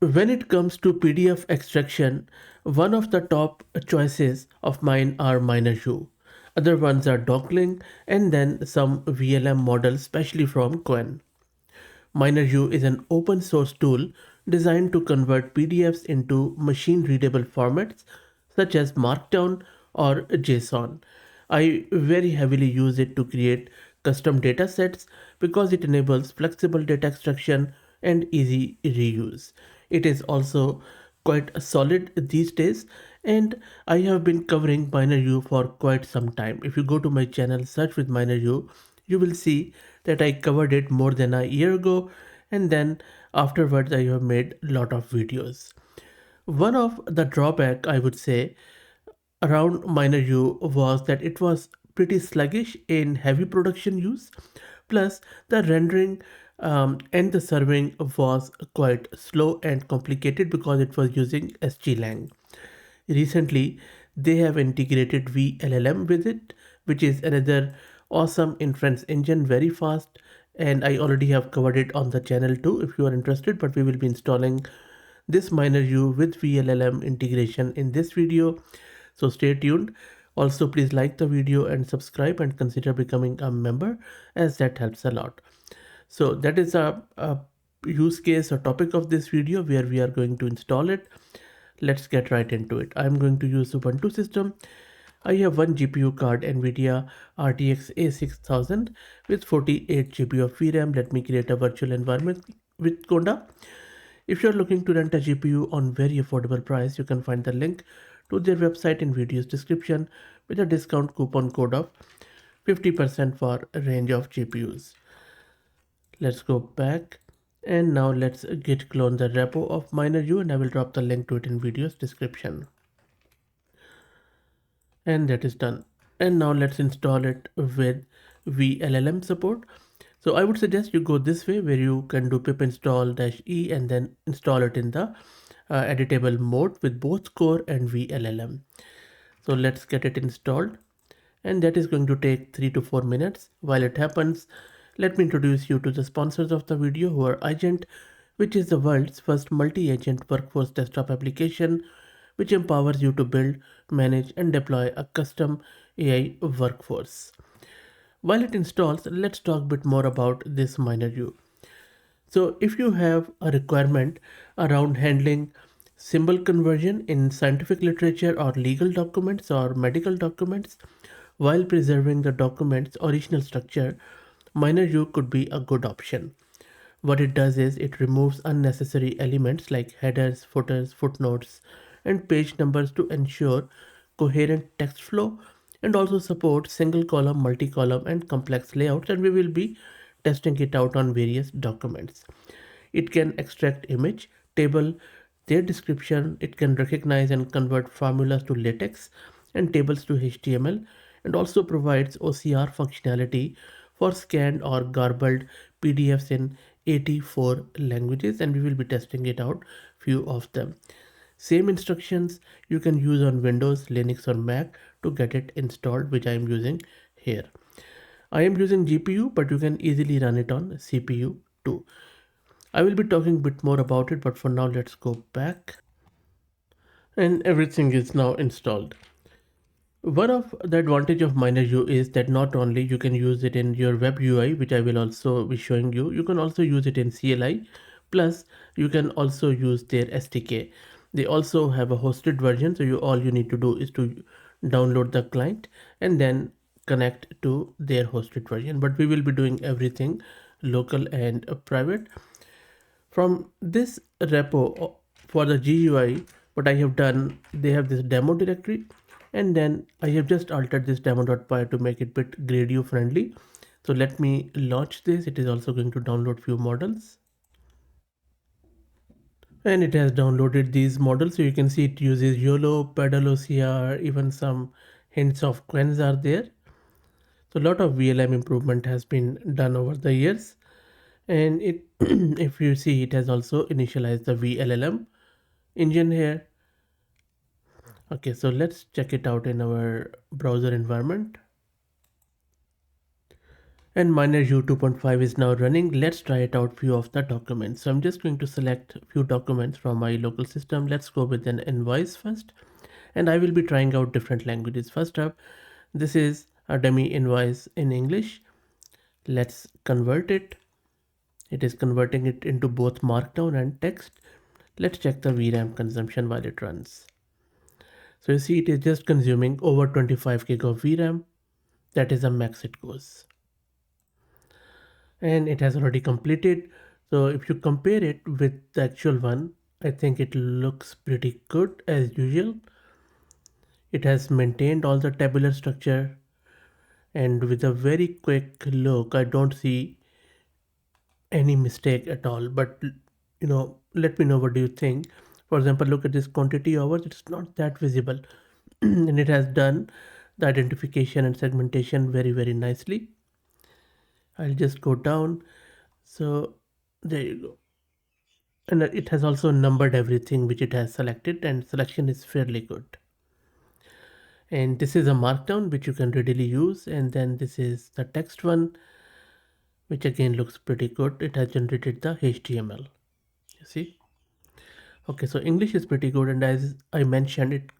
When it comes to PDF extraction, one of the top choices of mine are MinerU. Other ones are Docklink and then some vLLM models, especially from Quen. MinerU is an open source tool designed to convert PDFs into machine readable formats such as Markdown or JSON. I very heavily use it to create custom data sets because it enables flexible data extraction and easy reuse. It is also quite solid these days, and I have been covering MinerU for quite some time. If you go to my channel, search with MinerU, you will see that I covered it more than a year ago, and then afterwards I have made a lot of videos. One of the drawback I would say around MinerU was that it was pretty sluggish in heavy production use. Plus, the rendering and the serving was quite slow and complicated because it was using SGLang. Recently, they have integrated vLLM with it, which is another awesome inference engine, very fast. And I already have covered it on the channel too if you are interested, but we will be installing this MinerU with vLLM integration in this video. So stay tuned. Also, please like the video and subscribe and consider becoming a member as that helps a lot. So that is a use case or topic of this video where we are going to install it. Let's get right into it. I'm going to use Ubuntu system. I have one GPU card NVIDIA RTX A6000 with 48 GB of VRAM. Let me create a virtual environment with Conda. If you're looking to rent a GPU on very affordable price, you can find the link to their website in video's description with a discount coupon code of 50% for a range of GPUs. Let's go back and now let's git clone the repo of MinerU, and I will drop the link to it in video's description. And that is done. And now let's install it with vLLM support. So I would suggest you go this way where you can do pip install -e and then install it in the editable mode with both core and vLLM. So let's get it installed, and that is going to take 3 to 4 minutes. While it happens, let me introduce you to the sponsors of the video, who are Agent, which is the world's first multi-agent workforce desktop application which empowers you to build, manage, and deploy a custom AI workforce. While it installs, let's talk a bit more about this MinerU. So if you have a requirement around handling symbol conversion in scientific literature or legal documents or medical documents while preserving the document's original structure, MinerU could be a good option. What it does is it removes unnecessary elements like headers, footers, footnotes, and page numbers to ensure coherent text flow, and also supports single column, multi-column, and complex layouts, and we will be testing it out on various documents. It can extract image, table, their description. It can recognize and convert formulas to LaTeX and tables to HTML, and also provides OCR functionality for scanned or garbled PDFs in 84 languages, and we will be testing it out few of them. Same instructions you can use on Windows, Linux, or Mac to get it installed, which I am using here. I am using GPU, but you can easily run it on CPU too. I will be talking a bit more about it, but for now let's go back. And everything is now installed. One of the advantage of MinerU is that not only you can use it in your web UI, which I will also be showing you, you can also use it in CLI, plus you can also use their SDK. They also have a hosted version, so all you need to do is to download the client and then connect to their hosted version. But we will be doing everything local and private. From this repo for the GUI, what I have done, they have this demo directory, and then I have just altered this demo.py to make it bit Gradio friendly. So let me launch this. It is also going to download few models. And it has downloaded these models. So you can see it uses YOLO, Pedal OCR, even some hints of Quens are there. So a lot of VLM improvement has been done over the years. And it if you see, it has also initialized the vLLM engine here. Okay, so let's check it out in our browser environment. And MinerU 2.5 is now running. Let's try it out few of the documents. So I'm just going to select few documents from my local system. Let's go with an invoice first. And I will be trying out different languages. First up, this is a dummy invoice in English. Let's convert it. It is converting it into both markdown and text. Let's check the VRAM consumption while it runs. So you see it is just consuming over 25 gig of VRAM. That is the max it goes. And it has already completed. So if you compare it with the actual one, I think it looks pretty good as usual. It has maintained all the tabular structure, and with a very quick look, I don't see any mistake at all. But let me know what do you think. For example, look at this quantity hours, it's not that visible. And it has done the identification and segmentation very, very nicely. I'll just go down. So there you go. And it has also numbered everything which it has selected, and selection is fairly good. And this is a markdown which you can readily use, and then this is the text one, which again looks pretty good. It has generated the HTML, you see. Okay, so English is pretty good, and as I mentioned, it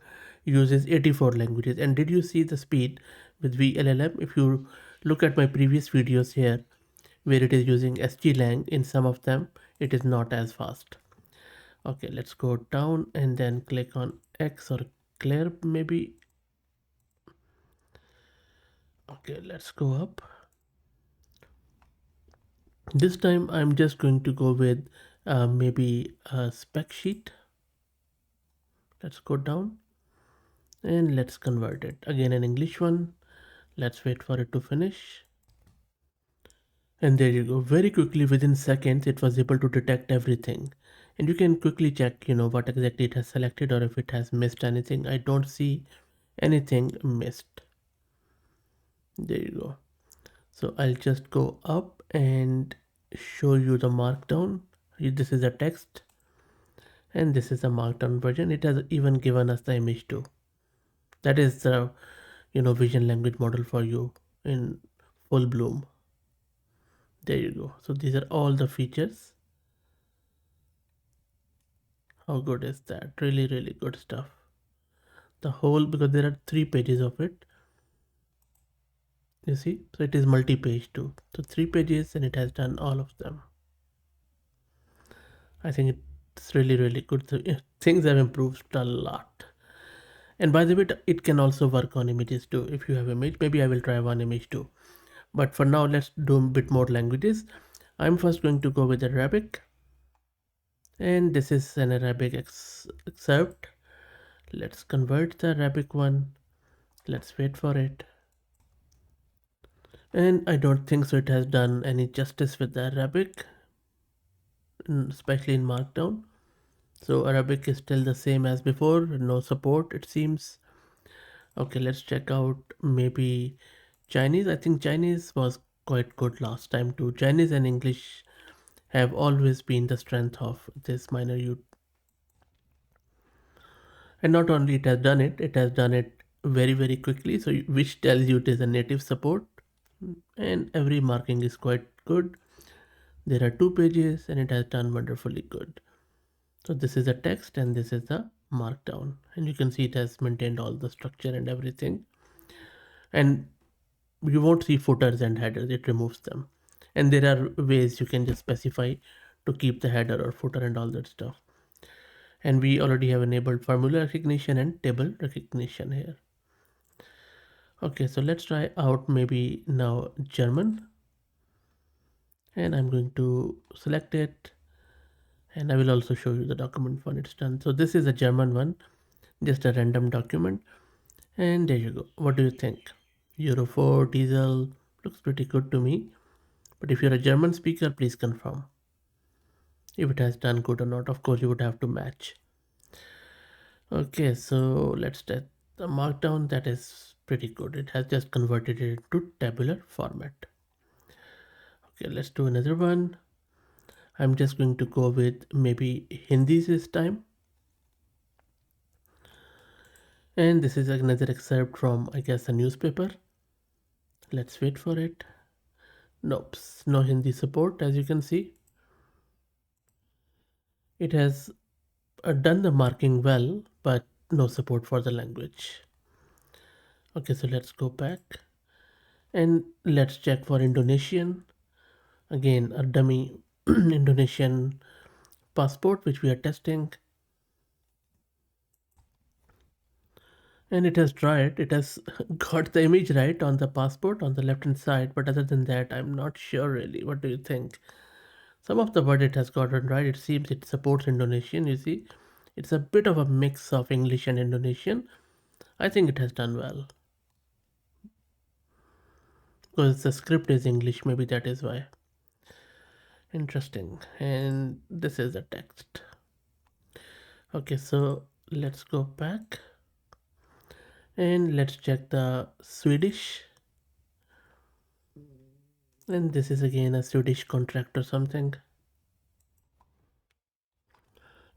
uses 84 languages. And did you see the speed with vLLM? If you look at my previous videos here, where it is using SGLang, in some of them it is not as fast. Okay, let's go down and then click on X or clear maybe. Okay, let's go up. This time I'm just going to go with maybe a spec sheet. Let's go down and let's convert it. Again, an English one. Let's wait for it to finish. And there you go. Very quickly, within seconds, it was able to detect everything. And you can quickly check, what exactly it has selected or if it has missed anything. I don't see anything missed. There you go. So I'll just go up and show you the markdown. This is a text and this is a markdown version. It has even given us the image too. That is the vision language model for you in full bloom. There you go. So these are all the features. How good is that? Really, really good stuff. The whole, because there are 3 pages of it. You see, so it is multi-page too. So 3 pages and it has done all of them. I think it's really, really good. So, things have improved a lot. And by the way, it can also work on images too. If you have image, maybe I will try one image too. But for now, let's do a bit more languages. I'm first going to go with Arabic. And this is an Arabic excerpt. Let's convert the Arabic one. Let's wait for it. And I don't think so it has done any justice with the Arabic, especially in Markdown. So Arabic is still the same as before, no support it seems. Okay, let's check out maybe Chinese. I think Chinese was quite good last time too. Chinese and English have always been the strength of this MinerU. And not only it has done it very, very quickly, so which tells you it is a native support. And every marking is quite good. There are 2 pages and it has done wonderfully good. So this is a text and this is the markdown, and you can see it has maintained all the structure and everything. And you won't see footers and headers, it removes them. And there are ways you can just specify to keep the header or footer and all that stuff. And we already have enabled formula recognition and table recognition here. Okay, so let's try out maybe now German. And I'm going to select it. And I will also show you the document when it's done. So this is a German one, just a random document. And there you go. What do you think? Euro 4 diesel looks pretty good to me. But if you're a German speaker, please confirm if it has done good or not. Of course, you would have to match. Okay, so let's test the markdown. That is pretty good. It has just converted it to tabular format. Okay, let's do another one. I'm just going to go with maybe Hindi this time. And this is another excerpt from, I guess, a newspaper. Let's wait for it. Nope, no Hindi support. As you can see, it has done the marking well, but no support for the language. Okay, so let's go back and let's check for Indonesian. Again, a dummy Indonesian passport which we are testing, and it has tried. It has got the image right on the passport on the left hand side, but other than that, I'm not sure really. What do you think? Some of the word it has gotten right. It seems it supports Indonesian. You see, it's a bit of a mix of English and Indonesian. I think it has done well because the script is English. Maybe that is why. Interesting. And this is the text. Okay, so let's go back and let's check the Swedish. And this is again a Swedish contract or something.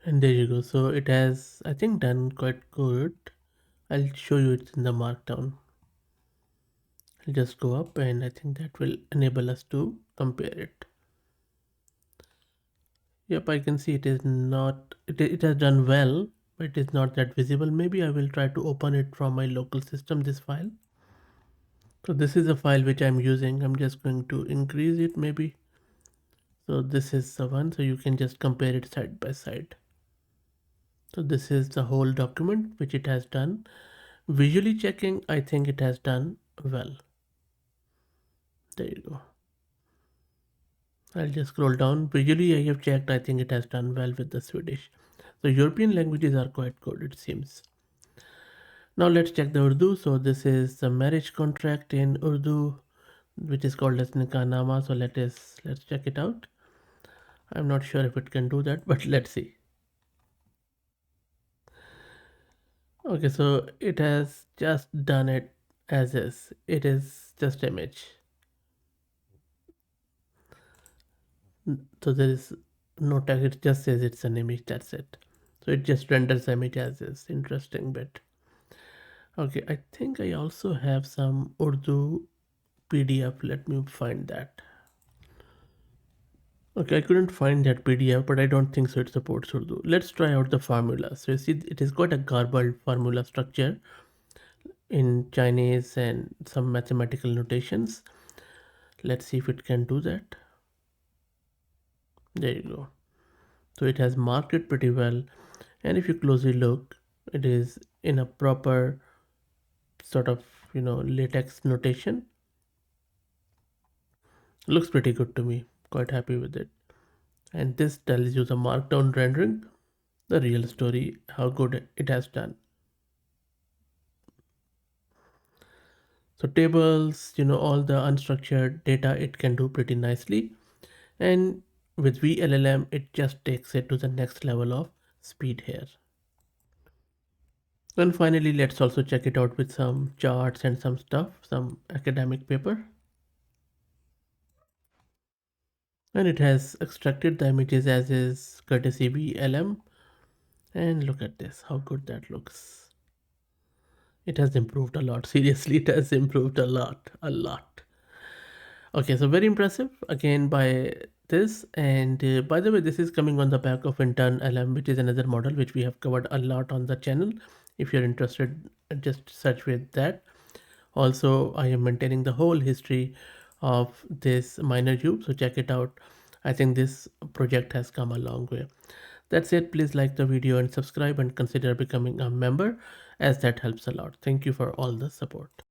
And there you go. So it has, I think, done quite good. I'll show you it in the markdown. I'll just go up and I think that will enable us to compare it. Yep, I can see it is not, it has done well, but it is not that visible. Maybe I will try to open it from my local system, this file. So this is a file which I'm using. I'm just going to increase it maybe. So this is the one, so you can just compare it side by side. So this is the whole document which it has done. Visually checking, I think it has done well. There you go. I'll just scroll down. Visually I have checked, I think it has done well with the Swedish. So European languages are quite good, it seems. Now let's check the Urdu. So this is the marriage contract in Urdu, which is called as Nikah. So let's check it out. I'm not sure if it can do that, but let's see. Okay, so it has just done it as is. It is just image. So there is no tag, it just says it's an image, that's it. So it just renders the image as is. Interesting bit. Okay, I think I also have some Urdu PDF. Let me find that. Okay, I couldn't find that PDF, but I don't think so it supports Urdu. Let's try out the formula. So you see it has got a garbled formula structure in Chinese and some mathematical notations. Let's see if it can do that. There you go. So it has marked it pretty well, and if you closely look, it is in a proper sort of, latex notation. Looks pretty good to me. Quite happy with it. And this tells you the markdown rendering, the real story, how good it has done. So tables, all the unstructured data it can do pretty nicely. And with vLLM, it just takes it to the next level of speed here. And finally, let's also check it out with some charts and some stuff, some academic paper. And it has extracted the images as is courtesy vLLM. And look at this, how good that looks. It has improved a lot. Seriously, it has improved a lot, a lot. Okay, so very impressive again by this. And by the way, this is coming on the back of Intern LM, which is another model which we have covered a lot on the channel. If you're interested, just search with that. Also, I am maintaining the whole history of this MinerU, so check it out. I think this project has come a long way. That's it. Please like the video and subscribe and consider becoming a member, as that helps a lot. Thank you for all the support.